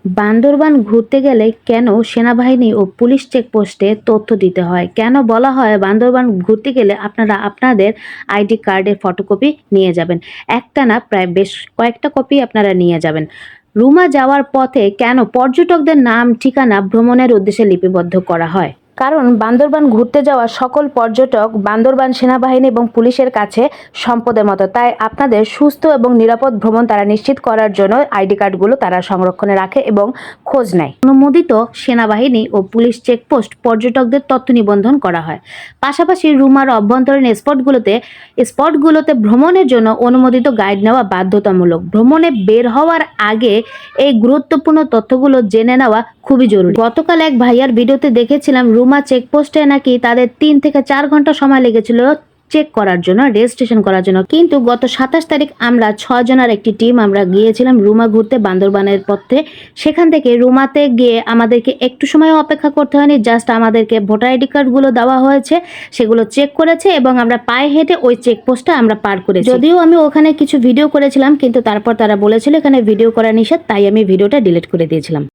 বান্দরবান ঘুরতে গেলে কেন সেনাবাহিনী ও পুলিশ চেকপোস্টে তথ্য দিতে হয়? কেন বলা হয় বান্দরবান ঘুরতে গেলে আপনারা আপনাদের আইডি কার্ডের ফটোকপি নিয়ে যাবেন? একটা না, প্রায় বেশ কয়েকটা কপি আপনারা নিয়ে যাবেন। রুমা যাওয়ার পথে কেন পর্যটকদের নাম ঠিকানা ভ্রমণের উদ্দেশ্যে লিপিবদ্ধ করা হয়? কারণ বান্দরবান ঘুরতে যাওয়া সকল পর্যটক বান্দরবান সেনাবাহিনী এবং পুলিশের কাছে সম্পদের মতো, তাই আপনাদের সুস্থ এবং নিরাপদ ভ্রমণ তারা নিশ্চিত করার জন্য আইডি কার্ডগুলো তারা সংরক্ষণে রাখে এবং খোঁজ নেয়। অনুমোদিত সেনাবাহিনী ও পুলিশ চেকপোস্ট পর্যটকদের তথ্য নিবন্ধন করা হয়। পাশাপাশি রুমার অভ্যন্তরীণ স্পটগুলোতে ভ্রমণের জন্য অনুমোদিত গাইড নেওয়া বাধ্যতামূলক। ভ্রমণে বের হওয়ার আগে এই গুরুত্বপূর্ণ তথ্যগুলো জেনে নেওয়া খুবই জরুরি। গতকাল এক ভাইয়ার ভিডিওতে দেখেছিলাম রুমা চেকপোস্টে নাকি তাদের 3 থেকে 4 ঘন্টা সময় লেগেছিল চেক করার জন্য, রেজিস্ট্রেশন করার জন্য। কিন্তু গত 27 তারিখ আমরা 6 জনের একটি টিম আমরা গিয়েছিলাম রুমা ঘুরতে বান্দরবানের পথে। সেখান থেকে রুমাতে গিয়ে আমাদেরকে একটু সময় অপেক্ষা করতে হয়নি, জাস্ট আমাদেরকে ভোটার আইডি কার্ডগুলো দেওয়া হয়েছে, সেগুলো চেক করেছে এবং আমরা পায়ে হেঁটে ওই চেকপোস্টটা আমরা পার করেছি। যদিও আমি ওখানে কিছু ভিডিও করেছিলাম, কিন্তু তারপর তারা বলেছিল এখানে ভিডিও করা নিষেধ, তাই আমি ভিডিওটা ডিলিট করে দিয়েছিলাম।